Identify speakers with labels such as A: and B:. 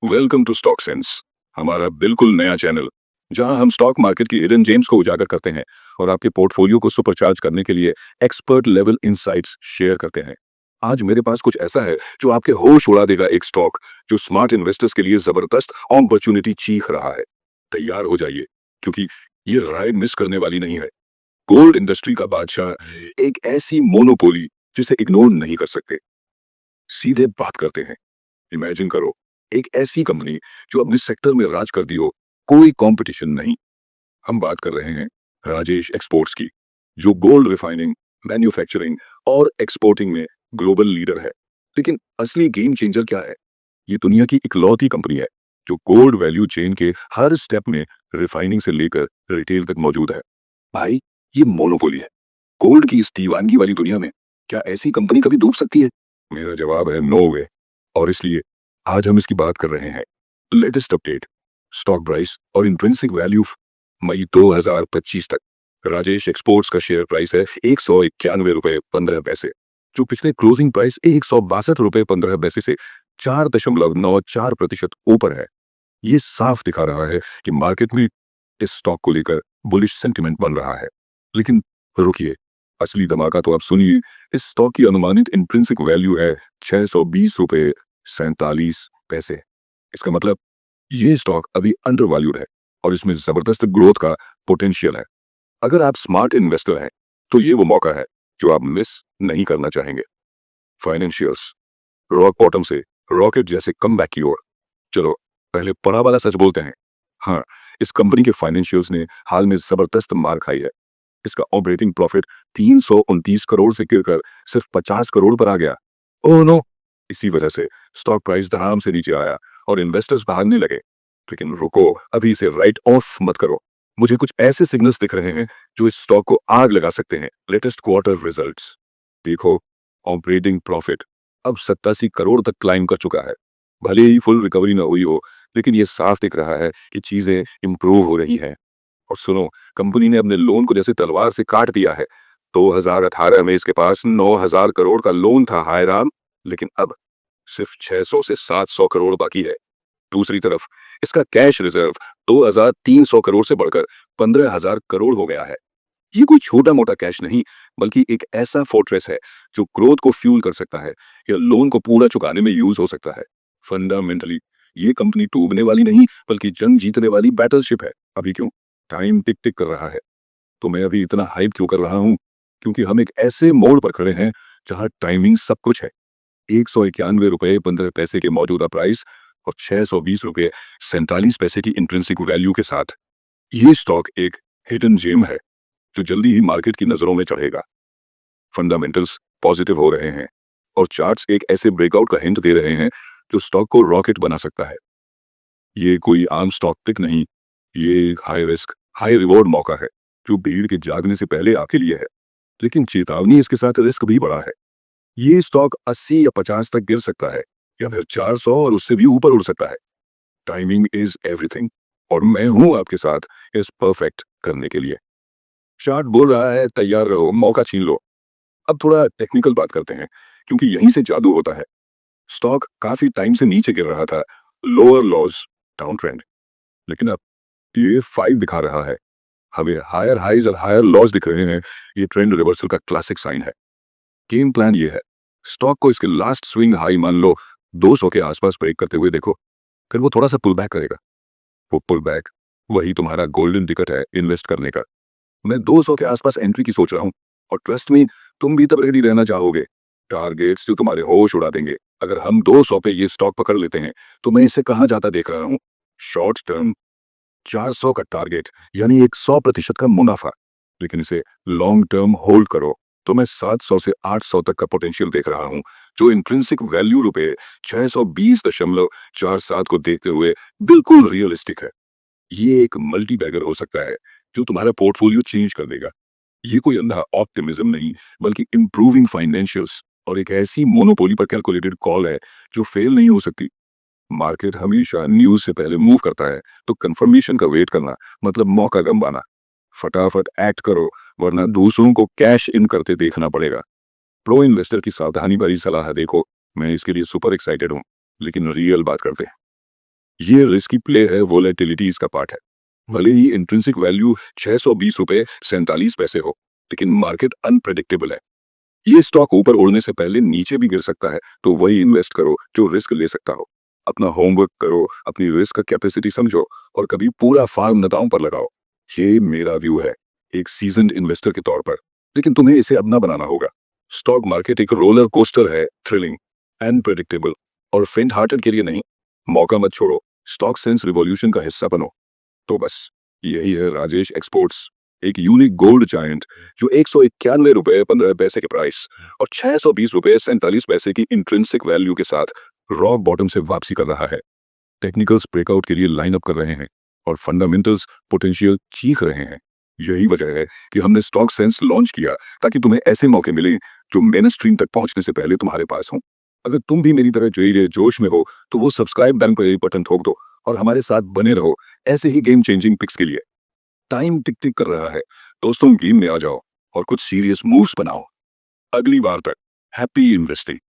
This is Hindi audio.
A: वेलकम टू स्टॉक सेंस, हमारा बिल्कुल नया चैनल जहां हम स्टॉक मार्केट की हिडन जेम्स को उजागर करते हैं और आपके पोर्टफोलियो को सुपरचार्ज करने के लिए एक्सपर्ट लेवल इंसाइट्स शेयर करते हैं। आज मेरे पास कुछ ऐसा है जो आपके होश उड़ा देगा, एक स्टॉक जो स्मार्ट इन्वेस्टर्स के लिए जबरदस्त अपॉर्चुनिटी चीख रहा है। तैयार हो जाइए, क्योंकि ये राय मिस करने वाली नहीं है। गोल्ड इंडस्ट्री का बादशाह, एक ऐसी मोनोपोली जिसे इग्नोर नहीं कर सकते। सीधे बात करते हैं। इमेजिन करो, एक ऐसी कंपनी जो अपने सेक्टर में राज करती हो, कोई कंपटीशन नहीं। हम बात कर रहे हैं राजेश एक्सपोर्ट्स की, जो गोल्ड रिफाइनिंग, मैन्युफैक्चरिंग और एक्सपोर्टिंग में ग्लोबल लीडर है। लेकिन असली गेम चेंजर क्या है? ये दुनिया की इकलौती कंपनी है जो गोल्ड वैल्यू चेन के हर स्टेप में, रिफाइनिंग से लेकर रिटेल तक मौजूद है। भाई, ये मोनोपोली है। गोल्ड की इस दीवानगी वाली दुनिया में क्या ऐसी कंपनी कभी डूब सकती है? मेरा जवाब है नो वे। और इसलिए आज हम इसकी बात कर रहे हैं। लेटेस्ट अपडेट, स्टॉक प्राइस और इंट्रिंसिक वैल्यू मई 2025 तक। राजेश एक्सपोर्ट्स का शेयर प्राइस है 191 रुपए 15 पैसे, जो पिछले क्लोजिंग प्राइस 162 रुपए 15 पैसे से 4.94% ऊपर है। ये साफ दिखा रहा है कि मार्केट में इस स्टॉक को लेकर बुलिश सेंटिमेंट बन रहा है। लेकिन रुकिए, असली धमाका तो आप सुनिए। इस स्टॉक की अनुमानित इंट्रिंसिक वैल्यू है 620 रुपए 47 पैसे। इसका मतलब ये स्टॉक अभी अंडर वैल्यूड है और इसमें जबरदस्त ग्रोथ का पोटेंशियल है। अगर आप स्मार्ट इन्वेस्टर हैं तो ये वो मौका है जो आप मिस नहीं करना चाहेंगे। फाइनेंशियल्स, रॉक बॉटम से रॉकेट जैसे कम बैक की ओर। चलो, पहले बड़ा वाला सच बोलते हैं। हाँ, इस कंपनी के फाइनेंशियल्स ने हाल में जबरदस्त मार खाई है। इसका ऑपरेटिंग प्रॉफिट 329 करोड़ से गिरकर सिर्फ 50 करोड़ पर आ गया। Oh no! इसी वजह से स्टॉक प्राइस धड़ाम से नीचे आया और इन्वेस्टर्स भागने लगे। लेकिन रुको, अभी इसे राइट ऑफ मत करो। मुझे कुछ ऐसे सिग्नल्स दिख रहे हैं जो इस स्टॉक को आग लगा सकते हैं। लेटेस्ट क्वार्टर रिजल्ट्स देखो। ऑपरेटिंग प्रॉफिट अब 87 करोड़ तक क्लाइम कर चुका है। भले ही फुल रिकवरी न हुई हो, लेकिन ये साफ दिख रहा है कि चीजें इंप्रूव हो रही हैं। और सुनो, कंपनी ने अपने लोन को जैसे तलवार से काट दिया है। 2018 में इसके पास 9,000 करोड़ का लोन था, हाय राम। लेकिन अब सिर्फ 600 से 700 करोड़ बाकी है। दूसरी तरफ इसका कैश रिजर्व 2,300 करोड़ से बढ़कर 15,000 करोड़ हो गया है। ये कोई छोटा मोटा कैश नहीं, बल्कि एक ऐसा फोर्ट्रेस है जो ग्रोथ को फ्यूल कर सकता है या लोन को पूरा चुकाने में यूज हो सकता है। फंडामेंटली ये कंपनी डूबने वाली नहीं, बल्कि जंग जीतने वाली बैटलशिप है। अभी क्यों? टाइम टिक टिक कर रहा है। तो मैं अभी इतना हाइप क्यों कर रहा हूँ? क्योंकि हम एक ऐसे मोड़ पर खड़े हैं जहां टाइमिंग सब कुछ है। 191 रुपए 15 पैसे के मौजूदा प्राइस और 620 रुपए 47 पैसे की इंट्रिंसिक वैल्यू के साथ ये स्टॉक एक हिडन जेम है जो जल्दी ही मार्केट की नजरों में चढ़ेगा। फंडामेंटल्स पॉजिटिव हो रहे हैं और चार्ट्स एक ऐसे ब्रेकआउट का हिंट दे रहे हैं जो स्टॉक को रॉकेट बना सकता है। ये कोई आम स्टॉक पिक नहीं, ये एक हाई रिस्क हाई रिवॉर्ड मौका है जो भीड़ के जागने से पहले आपके लिए है। लेकिन चेतावनी, इसके साथ रिस्क भी बड़ा है। ये स्टॉक 80 या 50 तक गिर सकता है, या फिर 400 और उससे भी ऊपर उड़ सकता है। टाइमिंग इज एवरीथिंग, और मैं हूं आपके साथ इस परफेक्ट करने के लिए। चार्ट बोल रहा है तैयार रहो, मौका छीन लो। अब थोड़ा टेक्निकल बात करते हैं, क्योंकि यहीं से जादू होता है। स्टॉक काफी टाइम से नीचे गिर रहा था, लोअर लॉस, डाउन ट्रेंड। लेकिन अब ये 5 दिखा रहा है। हमें हायर हाइज और हायर लॉस दिख रहे हैं। ये ट्रेंड रिवर्सल का क्लासिक साइन है। गेम प्लान ये है, स्टॉक को इसके लास्ट स्विंग हाई मान लो 200 के आसपास ब्रेक करते हुए देखो, फिर वो थोड़ा सा पुल बैक करेगा। वो पुल बैक, वही तुम्हारा गोल्डन टिकट है इन्वेस्ट करने का। मैं 200 के आसपास एंट्री की सोच रहा हूँ, और ट्रस्ट मी, तुम भी तब रेडी रहना चाहोगे। टारगेट्स जो तुम्हारे होश उड़ा देंगे। अगर हम 200 पे ये स्टॉक पकड़ लेते हैं तो मैं इसे कहाँ जाता देख रहा हूँ। शॉर्ट टर्म 400 का टारगेट, यानी एक 100% का मुनाफा। लेकिन इसे लॉन्ग टर्म होल्ड करो तो मैं 700 से 800 तक का पोटेंशियल देख रहा हूं, जो इंट्रिंसिक वैल्यू रुपए 620.47 को देखते हुए बिल्कुल रियलिस्टिक है। ये एक मल्टी बैगर हो सकता है जो तुम्हारा पोर्टफोलियो चेंज कर देगा। ये कोई अंधा ऑप्टिमिज्म नहीं, बल्कि इंप्रूविंग फाइनेंशियल्स और एक ऐसी मोनोपोली पर कैलकुलेटेड कॉल है जो फेल नहीं हो सकती। मार्केट हमेशा न्यूज से पहले मूव करता है, तो कंफर्मेशन का वेट करना मतलब मौका गंवाना। फटाफट एक्ट करो, वरना दूसरों को कैश इन करते देखना पड़ेगा। प्रो इन्वेस्टर की सावधानी भरी सलाह देखो। मैं इसके लिए सुपर एक्साइटेड हूँ, लेकिन रियल बात करते हैं। ये रिस्की प्ले है, वोलेटिलिटी इसका पार्ट है। भले ही इंट्रिंसिक वैल्यू 620 रुपए 47 पैसे हो, लेकिन मार्केट अनप्रेडिक्टेबल है। ये स्टॉक ऊपर उड़ने से पहले नीचे भी गिर सकता है, तो वही इन्वेस्ट करो जो रिस्क ले सकता हो। अपना होमवर्क करो, अपनी रिस्क कैपेसिटी समझो और कभी पूरा फार्म नदाओं पर लगाओ। ये मेरा व्यू है, एक सीजन्ड इन्वेस्टर के तौर पर। लेकिन तुम्हें इसे अपना बनाना होगा। स्टॉक मार्केट एक रोलर कोस्टर है, थ्रिलिंग, अनप्रेडिक्टेबल और फेंट हार्टेड के लिए नहीं। मौका मत छोड़ो, स्टॉक सेंस रिवॉल्यूशन का हिस्सा बनो। तो बस यही है राजेश एक्सपोर्ट्स, एक यूनिक गोल्ड जायंट जो 191 रुपए 15 पैसे के प्राइस और 620 रुपए 47 पैसे की इंट्रिंसिक वैल्यू के साथ रॉक बॉटम से वापसी कर रहा है। टेक्निकल्स ब्रेकआउट के लिए लाइन अप कर रहे हैं और फंडामेंटल्स पोटेंशियल चीख रहे हैं। यही वजह है कि हमने स्टॉक सेंस लॉन्च किया, ताकि तुम्हें ऐसे मौके मिले जो मेन स्ट्रीम तक पहुंचने से पहले तुम्हारे पास हों। अगर तुम भी मेरी तरह जोश में हो, तो वो सब्सक्राइब बटन ठोक दो और हमारे साथ बने रहो ऐसे ही गेम चेंजिंग पिक्स के लिए। टाइम टिक टिक कर रहा है, दोस्तों गेम में आ जाओ और कुछ सीरियस मूव्स बनाओ। अगली बार तक हैप्पी इन्वेस्टिंग।